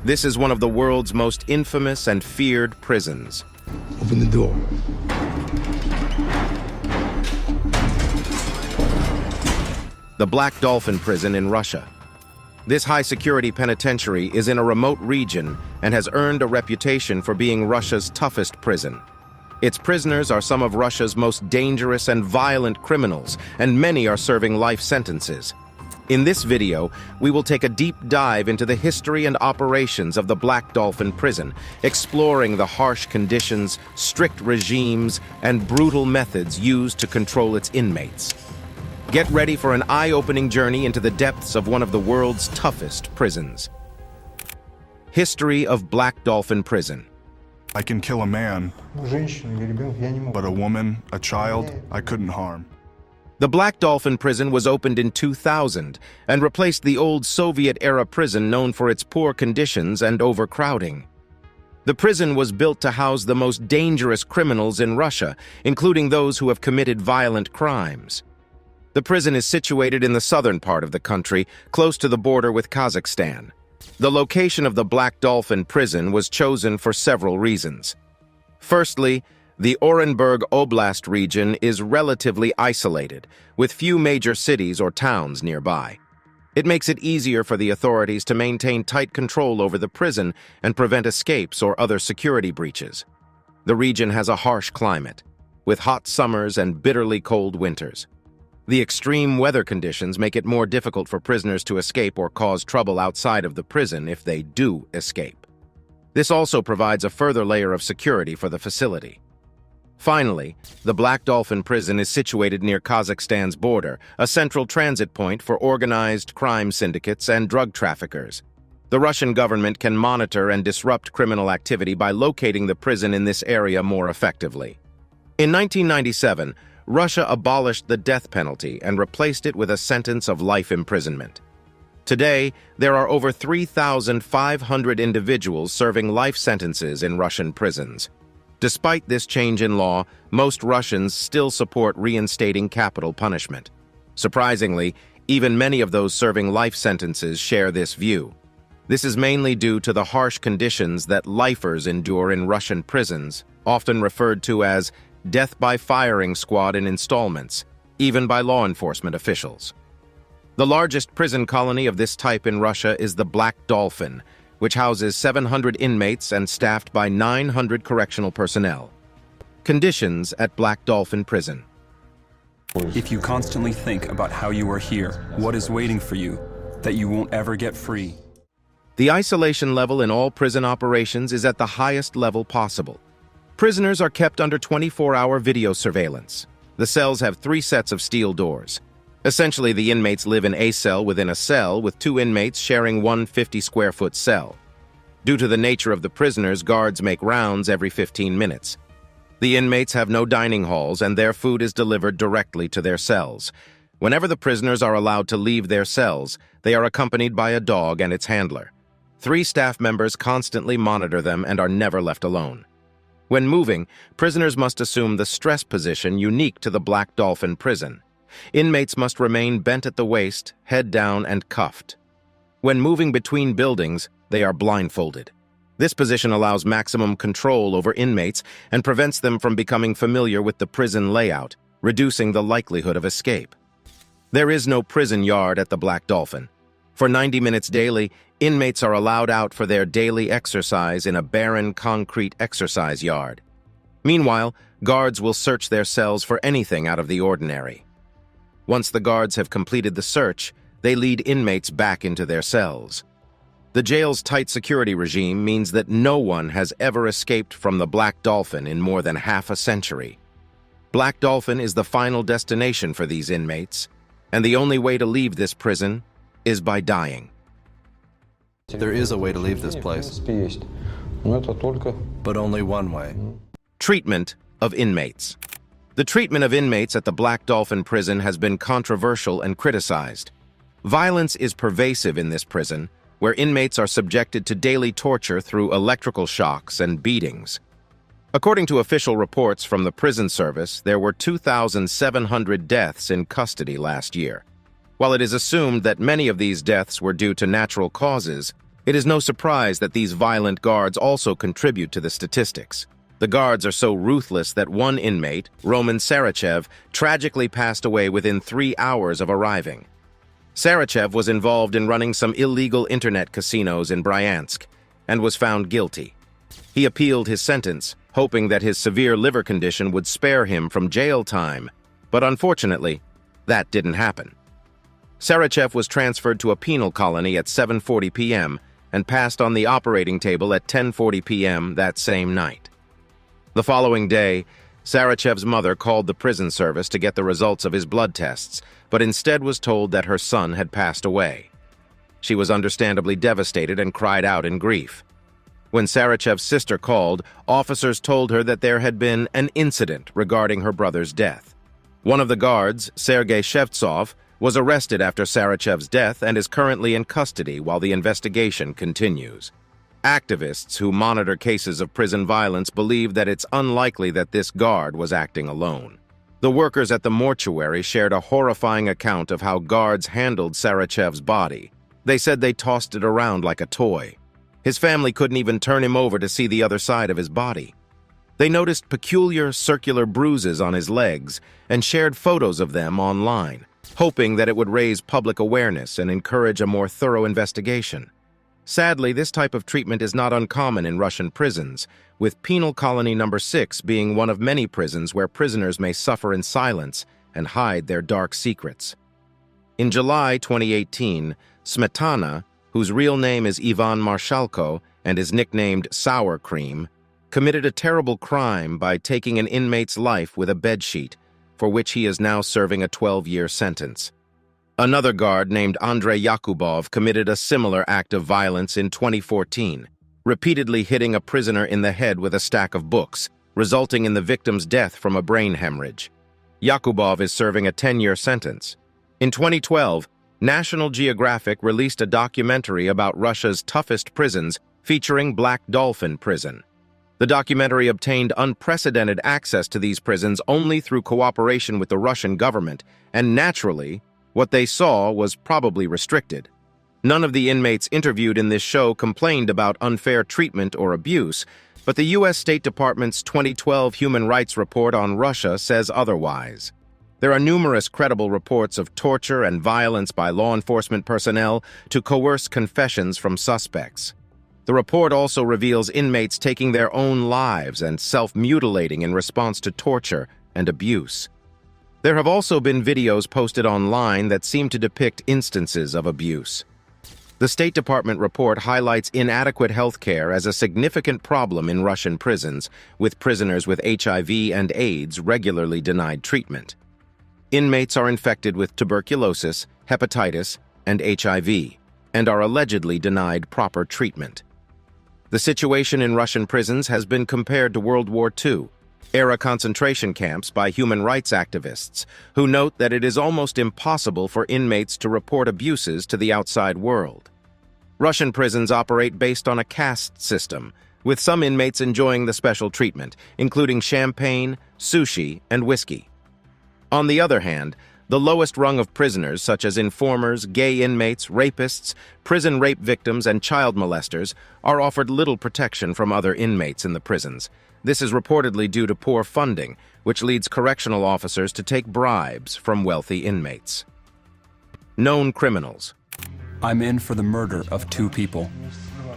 This is one of the world's most infamous and feared prisons. Open the door. The Black Dolphin Prison in Russia. This high-security penitentiary is in a remote region and has earned a reputation for being Russia's toughest prison. Its prisoners are some of Russia's most dangerous and violent criminals, and many are serving life sentences. In this video, we will take a deep dive into the history and operations of the Black Dolphin Prison, exploring the harsh conditions, strict regimes, and brutal methods used to control its inmates. Get ready for an eye-opening journey into the depths of one of the world's toughest prisons. History of Black Dolphin Prison. I can kill a man, but a woman, a child, I couldn't harm. The Black Dolphin Prison was opened in 2000 and replaced the old Soviet-era prison known for its poor conditions and overcrowding. The prison was built to house the most dangerous criminals in Russia, including those who have committed violent crimes. The prison is situated in the southern part of the country, close to the border with Kazakhstan. The location of the Black Dolphin Prison was chosen for several reasons. Firstly, the Orenburg Oblast region is relatively isolated, with few major cities or towns nearby. It makes it easier for the authorities to maintain tight control over the prison and prevent escapes or other security breaches. The region has a harsh climate, with hot summers and bitterly cold winters. The extreme weather conditions make it more difficult for prisoners to escape or cause trouble outside of the prison if they do escape. This also provides a further layer of security for the facility. Finally, the Black Dolphin Prison is situated near Kazakhstan's border, a central transit point for organized crime syndicates and drug traffickers. The Russian government can monitor and disrupt criminal activity by locating the prison in this area more effectively. In 1997, Russia abolished the death penalty and replaced it with a sentence of life imprisonment. Today, there are over 3,500 individuals serving life sentences in Russian prisons. Despite this change in law, most Russians still support reinstating capital punishment. Surprisingly, even many of those serving life sentences share this view. This is mainly due to the harsh conditions that lifers endure in Russian prisons, often referred to as death by firing squad in installments, even by law enforcement officials. The largest prison colony of this type in Russia is the Black Dolphin, which houses 700 inmates and staffed by 900 correctional personnel. Conditions at Black Dolphin Prison. If you constantly think about how you are here, what is waiting for you, that you won't ever get free. The isolation level in all prison operations is at the highest level possible. Prisoners are kept under 24-hour video surveillance. The cells have 3 sets of steel doors. Essentially, the inmates live in a cell within a cell, with 2 inmates sharing one 50-square-foot cell. Due to the nature of the prisoners, guards make rounds every 15 minutes. The inmates have no dining halls, and their food is delivered directly to their cells. Whenever the prisoners are allowed to leave their cells, they are accompanied by a dog and its handler. 3 staff members constantly monitor them and are never left alone. When moving, prisoners must assume the stress position unique to the Black Dolphin Prison. Inmates must remain bent at the waist, head down, and cuffed. When moving between buildings, they are blindfolded. This position allows maximum control over inmates and prevents them from becoming familiar with the prison layout, reducing the likelihood of escape. There is no prison yard at the Black Dolphin. For 90 minutes daily, inmates are allowed out for their daily exercise in a barren concrete exercise yard. Meanwhile, guards will search their cells for anything out of the ordinary. Once the guards have completed the search, they lead inmates back into their cells. The jail's tight security regime means that no one has ever escaped from the Black Dolphin in more than half a century. Black Dolphin is the final destination for these inmates, and the only way to leave this prison is by dying. There is a way to leave this place, but only one way. Treatment of inmates. The treatment of inmates at the Black Dolphin Prison has been controversial and criticized. Violence is pervasive in this prison, where inmates are subjected to daily torture through electrical shocks and beatings. According to official reports from the prison service, there were 2,700 deaths in custody last year. While it is assumed that many of these deaths were due to natural causes, It is no surprise that these violent guards also contribute to the statistics. The guards are so ruthless that one inmate, Roman Sarachev, tragically passed away within 3 hours of arriving. Sarachev was involved in running some illegal internet casinos in Bryansk and was found guilty. He appealed his sentence, hoping that his severe liver condition would spare him from jail time, but unfortunately, that didn't happen. Sarachev was transferred to a penal colony at 7:40 p.m. and passed on the operating table at 10:40 p.m. that same night. The following day, Sarachev's mother called the prison service to get the results of his blood tests, but instead was told that her son had passed away. She was understandably devastated and cried out in grief. When Sarachev's sister called, officers told her that there had been an incident regarding her brother's death. One of the guards, Sergei Shevtsov, was arrested after Sarachev's death and is currently in custody while the investigation continues. Activists who monitor cases of prison violence believe that it's unlikely that this guard was acting alone. The workers at the mortuary shared a horrifying account of how guards handled Sarachev's body. They said they tossed it around like a toy. His family couldn't even turn him over to see the other side of his body. They noticed peculiar circular bruises on his legs and shared photos of them online, hoping that it would raise public awareness and encourage a more thorough investigation. Sadly, this type of treatment is not uncommon in Russian prisons, with Penal Colony No. 6 being one of many prisons where prisoners may suffer in silence and hide their dark secrets. In July 2018, Smetana, whose real name is Ivan Marshalko and is nicknamed Sour Cream, committed a terrible crime by taking an inmate's life with a bedsheet, for which he is now serving a 12-year sentence. Another guard named Andrei Yakubov committed a similar act of violence in 2014, repeatedly hitting a prisoner in the head with a stack of books, resulting in the victim's death from a brain hemorrhage. Yakubov is serving a 10-year sentence. In 2012, National Geographic released a documentary about Russia's toughest prisons featuring Black Dolphin Prison. The documentary obtained unprecedented access to these prisons only through cooperation with the Russian government, and naturally, what they saw was probably restricted. None of the inmates interviewed in this show complained about unfair treatment or abuse, but the U.S. State Department's 2012 Human Rights Report on Russia says otherwise. There are numerous credible reports of torture and violence by law enforcement personnel to coerce confessions from suspects. The report also reveals inmates taking their own lives and self-mutilating in response to torture and abuse. There have also been videos posted online that seem to depict instances of abuse. The State Department report highlights inadequate health care as a significant problem in Russian prisons, with prisoners with HIV and AIDS regularly denied treatment. Inmates are infected with tuberculosis, hepatitis, and HIV, and are allegedly denied proper treatment. The situation in Russian prisons has been compared to World War II-era concentration camps by human rights activists, who note that it is almost impossible for inmates to report abuses to the outside world. Russian prisons operate based on a caste system, with some inmates enjoying the special treatment, including champagne, sushi, and whiskey. On the other hand, the lowest rung of prisoners, such as informers, gay inmates, rapists, prison rape victims, and child molesters, are offered little protection from other inmates in the prisons. This is reportedly due to poor funding, which leads correctional officers to take bribes from wealthy inmates. Known criminals. I'm in for the murder of 2 people.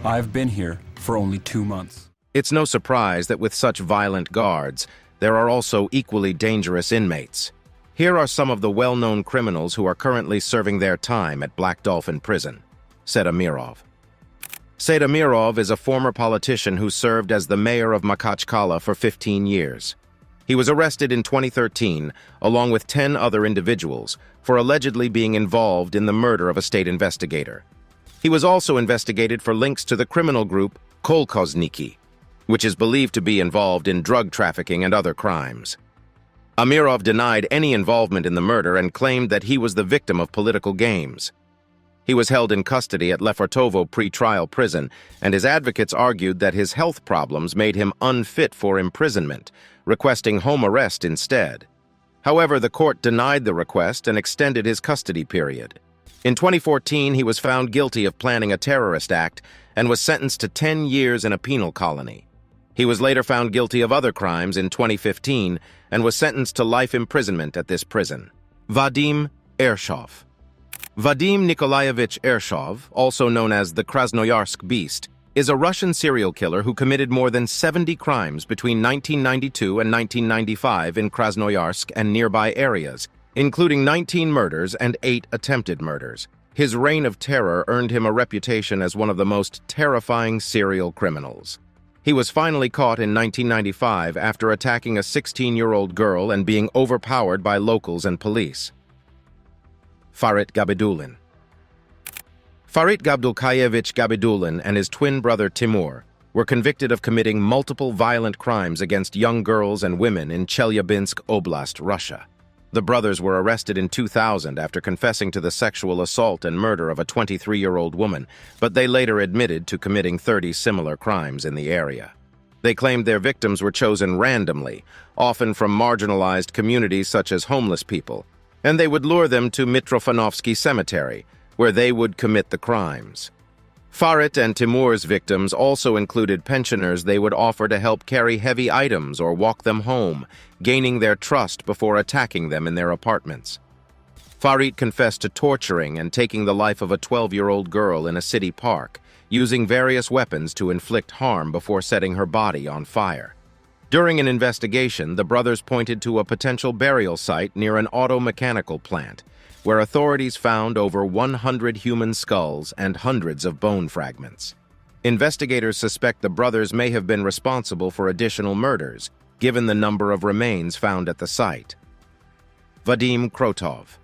I've been here for only 2 months. It's no surprise that with such violent guards, there are also equally dangerous inmates. Here are some of the well-known criminals who are currently serving their time at Black Dolphin Prison. Sedamirov. Sedamirov is a former politician who served as the mayor of Makhachkala for 15 years. He was arrested in 2013, along with 10 other individuals, for allegedly being involved in the murder of a state investigator. He was also investigated for links to the criminal group Kolkhozniki, which is believed to be involved in drug trafficking and other crimes. Amirov denied any involvement in the murder and claimed that he was the victim of political games. He was held in custody at Lefortovo pre-trial prison, and his advocates argued that his health problems made him unfit for imprisonment, requesting home arrest instead. However, the court denied the request and extended his custody period. In 2014, he was found guilty of planning a terrorist act and was sentenced to 10 years in a penal colony. He was later found guilty of other crimes in 2015 and was sentenced to life imprisonment at this prison. Vadim Ershov. Vadim Nikolaevich Ershov, also known as the Krasnoyarsk Beast, is a Russian serial killer who committed more than 70 crimes between 1992 and 1995 in Krasnoyarsk and nearby areas, including 19 murders and 8 attempted murders. His reign of terror earned him a reputation as one of the most terrifying serial criminals. He was finally caught in 1995 after attacking a 16-year-old girl and being overpowered by locals and police. Farit Gabidulin. Farit Gabdulkayevich Gabidulin and his twin brother Timur were convicted of committing multiple violent crimes against young girls and women in Chelyabinsk Oblast, Russia. The brothers were arrested in 2000 after confessing to the sexual assault and murder of a 23-year-old woman, but they later admitted to committing 30 similar crimes in the area. They claimed their victims were chosen randomly, often from marginalized communities such as homeless people, and they would lure them to Mitrofanovsky Cemetery, where they would commit the crimes. Farit and Timur's victims also included pensioners they would offer to help carry heavy items or walk them home, gaining their trust before attacking them in their apartments. Farit confessed to torturing and taking the life of a 12-year-old girl in a city park, using various weapons to inflict harm before setting her body on fire. During an investigation, the brothers pointed to a potential burial site near an auto-mechanical plant, where authorities found over 100 human skulls and hundreds of bone fragments. Investigators suspect the brothers may have been responsible for additional murders, given the number of remains found at the site. Vadim Krotov.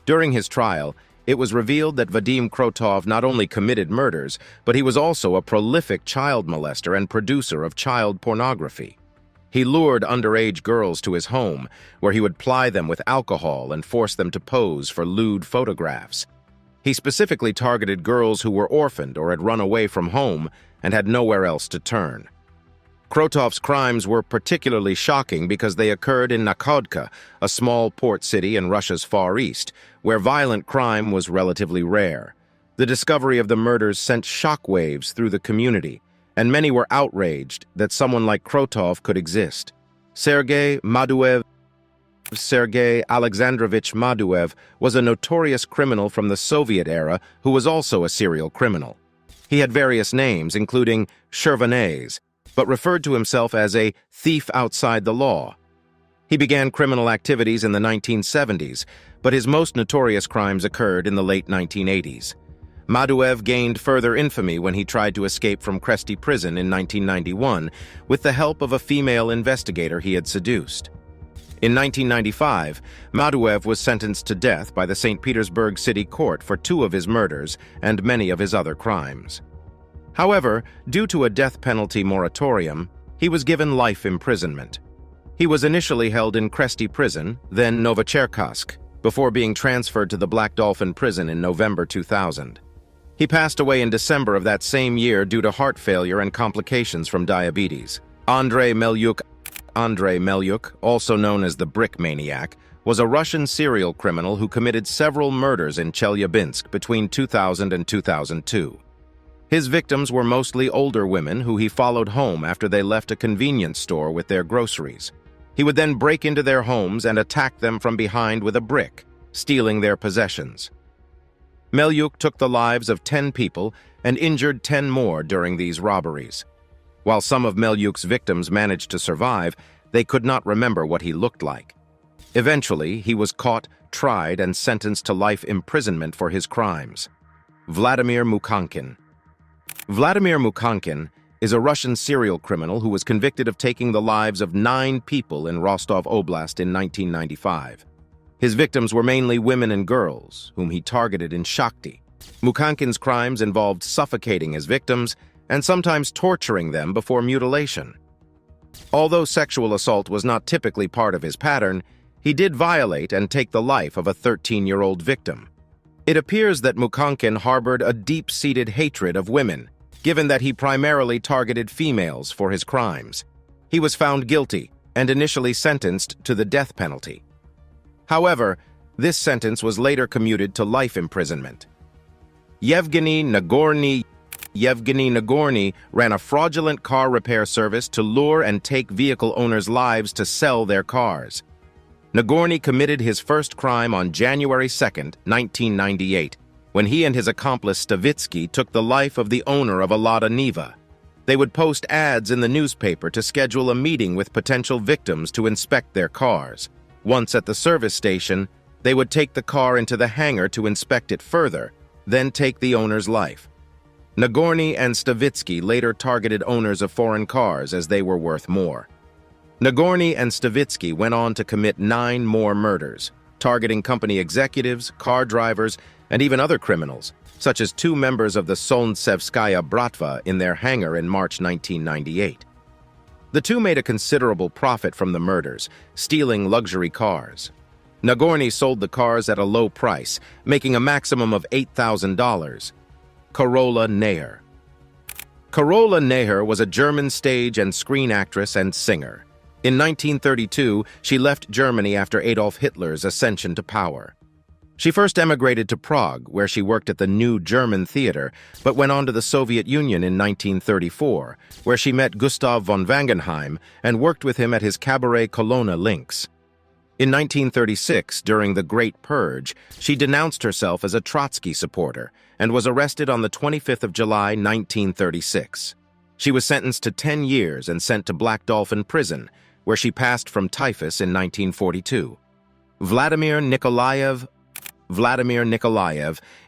During his trial, it was revealed that Vadim Krotov not only committed murders, but he was also a prolific child molester and producer of child pornography. He lured underage girls to his home, where he would ply them with alcohol and force them to pose for lewd photographs. He specifically targeted girls who were orphaned or had run away from home and had nowhere else to turn. Krotov's crimes were particularly shocking because they occurred in Nakhodka, a small port city in Russia's Far East, where violent crime was relatively rare. The discovery of the murders sent shockwaves through the community, and many were outraged that someone like Krotov could exist. Sergei Alexandrovich Maduev was a notorious criminal from the Soviet era who was also a serial criminal. He had various names, including Shervanese, but referred to himself as a thief outside the law. He began criminal activities in the 1970s, but his most notorious crimes occurred in the late 1980s. Maduev gained further infamy when he tried to escape from Kresty Prison in 1991 with the help of a female investigator he had seduced. In 1995, Maduev was sentenced to death by the St. Petersburg City Court for 2 of his murders and many of his other crimes. However, due to a death penalty moratorium, he was given life imprisonment. He was initially held in Kresty Prison, then Novocherkassk, before being transferred to the Black Dolphin Prison in November 2000. He passed away in December of that same year due to heart failure and complications from diabetes. Andrei Melyuk, also known as the Brick Maniac, was a Russian serial criminal who committed several murders in Chelyabinsk between 2000 and 2002. His victims were mostly older women who he followed home after they left a convenience store with their groceries. He would then break into their homes and attack them from behind with a brick, stealing their possessions. Melyuk took the lives of 10 people and injured 10 more during these robberies. While some of Melyuk's victims managed to survive, they could not remember what he looked like. Eventually, he was caught, tried, and sentenced to life imprisonment for his crimes. Vladimir Mukhankin. Vladimir Mukhankin is a Russian serial criminal who was convicted of taking the lives of 9 people in Rostov Oblast in 1995. His victims were mainly women and girls, whom he targeted in Shakhty. Mukhankin's crimes involved suffocating his victims and sometimes torturing them before mutilation. Although sexual assault was not typically part of his pattern, he did violate and take the life of a 13-year-old victim. It appears that Mukhankin harbored a deep-seated hatred of women, given that he primarily targeted females for his crimes. He was found guilty and initially sentenced to the death penalty. However, This sentence was later commuted to life imprisonment. Yevgeny Nagorny ran a fraudulent car repair service to lure and take vehicle owners' lives to sell their cars. Nagorny committed his first crime on January 2, 1998, when he and his accomplice Stavitsky took the life of the owner of a Lada Niva. They would post ads in the newspaper to schedule a meeting with potential victims to inspect their cars. Once at the service station, they would take the car into the hangar to inspect it further, then take the owner's life. Nagorny and Stavitsky later targeted owners of foreign cars as they were worth more. Nagorny and Stavitsky went on to commit 9 more murders, targeting company executives, car drivers, and even other criminals, such as 2 members of the Solntsevskaya Bratva in their hangar in March 1998. The two made a considerable profit from the murders, stealing luxury cars. Nagorny sold the cars at a low price, making a maximum of $8,000. Carola Neher. Carola Neher was a German stage and screen actress and singer. In 1932, she left Germany after Adolf Hitler's ascension to power. She first emigrated to Prague, where she worked at the New German Theater, but went on to the Soviet Union in 1934, where she met Gustav von Wangenheim and worked with him at his cabaret Colonna Lynx. In 1936, during the Great Purge, she denounced herself as a Trotsky supporter and was arrested on the 25th of July, 1936. She was sentenced to 10 years and sent to Black Dolphin Prison, where she passed from typhus in 1942. Vladimir Nikolaev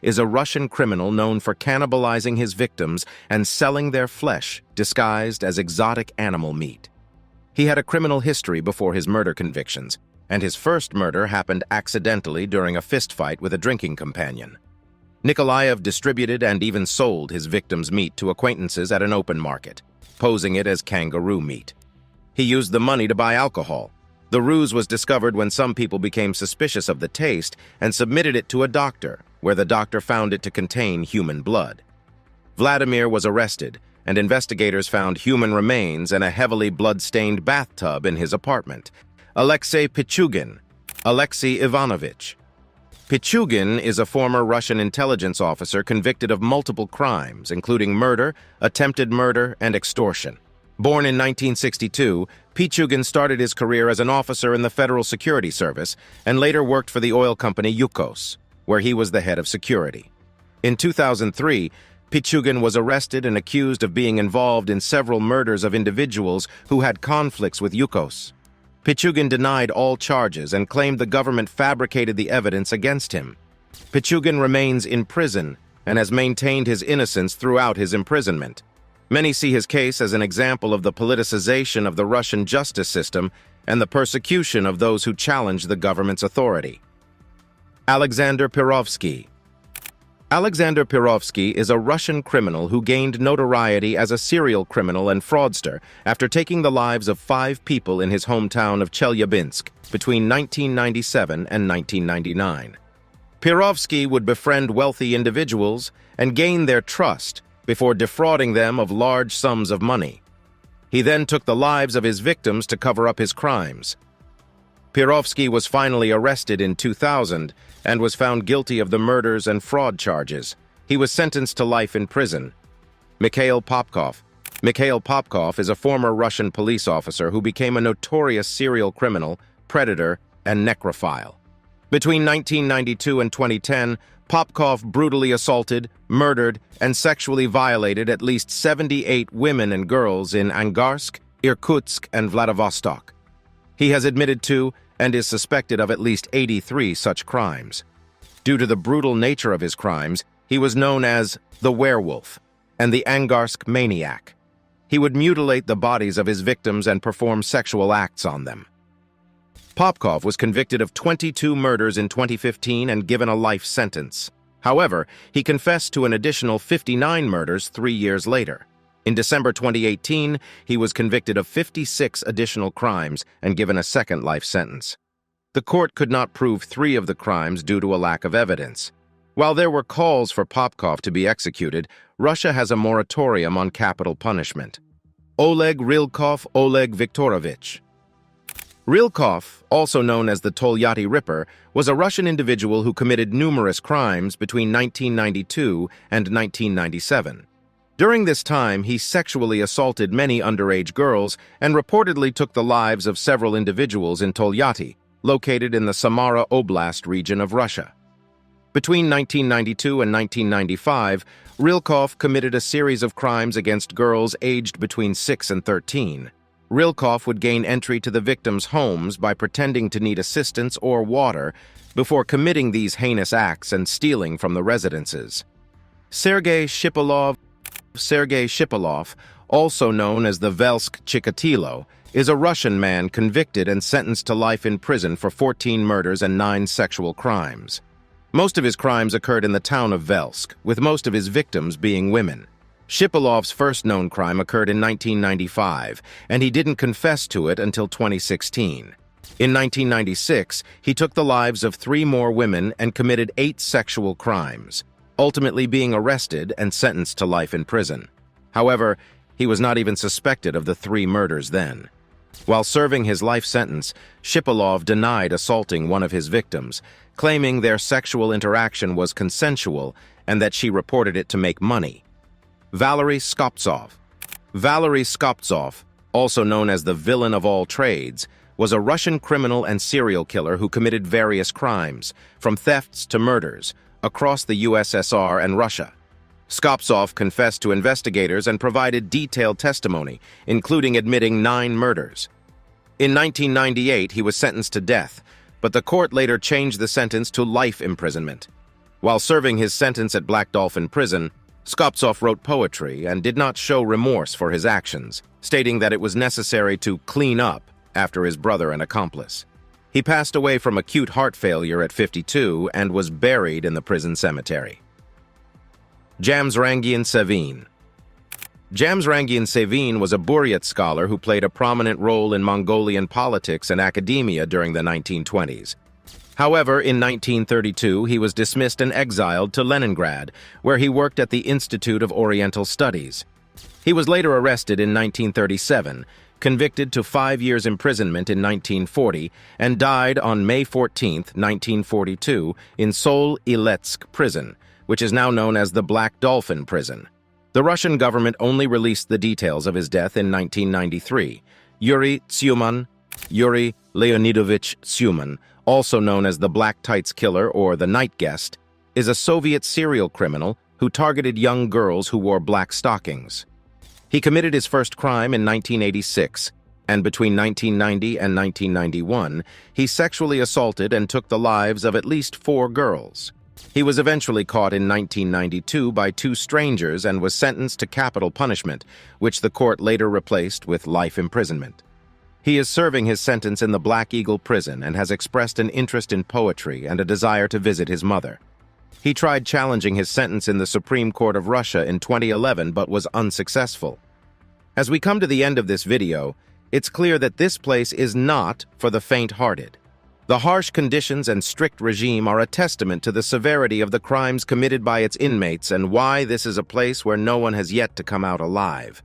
is a Russian criminal known for cannibalizing his victims and selling their flesh disguised as exotic animal meat. He had a criminal history before his murder convictions, and his first murder happened accidentally during a fistfight with a drinking companion. Nikolaev distributed and even sold his victims' meat to acquaintances at an open market, posing it as kangaroo meat. He used the money to buy alcohol. The ruse was discovered when some people became suspicious of the taste and submitted it to a doctor, where the doctor found it to contain human blood. Vladimir was arrested, and investigators found human remains and a heavily blood-stained bathtub in his apartment. Alexei Ivanovich. Pichugin is a former Russian intelligence officer convicted of multiple crimes, including murder, attempted murder, and extortion. Born in 1962, Pichugin started his career as an officer in the Federal Security Service and later worked for the oil company Yukos, where he was the head of security. In 2003, Pichugin was arrested and accused of being involved in several murders of individuals who had conflicts with Yukos. Pichugin denied all charges and claimed the government fabricated the evidence against him. Pichugin remains in prison and has maintained his innocence throughout his imprisonment. Many see his case as an example of the politicization of the Russian justice system and the persecution of those who challenge the government's authority. Alexander Pirovsky. Alexander Pirovsky is a Russian criminal who gained notoriety as a serial criminal and fraudster after taking the lives of 5 people in his hometown of Chelyabinsk between 1997 and 1999. Pirovsky would befriend wealthy individuals and gain their trust before defrauding them of large sums of money. He then took the lives of his victims to cover up his crimes. Pirovsky was finally arrested in 2000 and was found guilty of the murders and fraud charges. He was sentenced to life in prison. Mikhail Popkov. Mikhail Popkov is a former Russian police officer who became a notorious serial criminal, predator, and necrophile. Between 1992 and 2010, Popkov brutally assaulted, murdered, and sexually violated at least 78 women and girls in Angarsk, Irkutsk, and Vladivostok. He has admitted to and is suspected of at least 83 such crimes. Due to the brutal nature of his crimes, he was known as the Werewolf and the Angarsk Maniac. He would mutilate the bodies of his victims and perform sexual acts on them. Popkov was convicted of 22 murders in 2015 and given a life sentence. However, he confessed to an additional 59 murders 3 years later. In December 2018, he was convicted of 56 additional crimes and given a second life sentence. The court could not prove 3 of the crimes due to a lack of evidence. While there were calls for Popkov to be executed, Russia has a moratorium on capital punishment. Oleg Rilkov Viktorovich. Rilkov, also known as the Tolyatti Ripper, was a Russian individual who committed numerous crimes between 1992 and 1997. During this time, he sexually assaulted many underage girls and reportedly took the lives of several individuals in Tolyatti, located in the Samara Oblast region of Russia. Between 1992 and 1995, Rilkov committed a series of crimes against girls aged between 6 and 13. Rilkov would gain entry to the victims' homes by pretending to need assistance or water before committing these heinous acts and stealing from the residences. Sergei Shipilov, also known as the Velsk Chikatilo, is a Russian man convicted and sentenced to life in prison for 14 murders and 9 sexual crimes. Most of his crimes occurred in the town of Velsk, with most of his victims being women. Shipilov's first known crime occurred in 1995, and he didn't confess to it until 2016. In 1996, he took the lives of 3 more women and committed 8 sexual crimes, ultimately being arrested and sentenced to life in prison. However, he was not even suspected of the 3 murders then. While serving his life sentence, Shipilov denied assaulting one of his victims, claiming their sexual interaction was consensual and that she reported it to make money. Valery Skoptsov, also known as the villain of all trades, was a Russian criminal and serial killer who committed various crimes, from thefts to murders, across the USSR and Russia. Skoptsov confessed to investigators and provided detailed testimony, including admitting 9 murders. In 1998, he was sentenced to death, but the court later changed the sentence to life imprisonment. While serving his sentence at Black Dolphin Prison, Skoptsov wrote poetry and did not show remorse for his actions, stating that it was necessary to clean up after his brother and accomplice. He passed away from acute heart failure at 52 and was buried in the prison cemetery. Jamsrangian Sevin. Jamsrangian Sevin was a Buryat scholar who played a prominent role in Mongolian politics and academia during the 1920s. However, in 1932, he was dismissed and exiled to Leningrad, where he worked at the Institute of Oriental Studies. He was later arrested in 1937, convicted to 5 years imprisonment in 1940, and died on May 14, 1942, in Sol-Iletsk prison, which is now known as the Black Dolphin Prison. The Russian government only released the details of his death in 1993. Yuri Leonidovich Tsyuman, also known as the Black Tights Killer or the Night Guest, is a Soviet serial criminal who targeted young girls who wore black stockings. He committed his first crime in 1986, and between 1990 and 1991, he sexually assaulted and took the lives of at least 4 girls. He was eventually caught in 1992 by 2 strangers and was sentenced to capital punishment, which the court later replaced with life imprisonment. He is serving his sentence in the Black Eagle prison and has expressed an interest in poetry and a desire to visit his mother. He tried challenging his sentence in the Supreme Court of Russia in 2011 but was unsuccessful. As we come to the end of this video, it's clear that this place is not for the faint-hearted. The harsh conditions and strict regime are a testament to the severity of the crimes committed by its inmates and why this is a place where no one has yet to come out alive.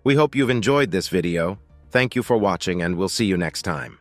We hope you've enjoyed this video. Thank you for watching, and we'll see you next time.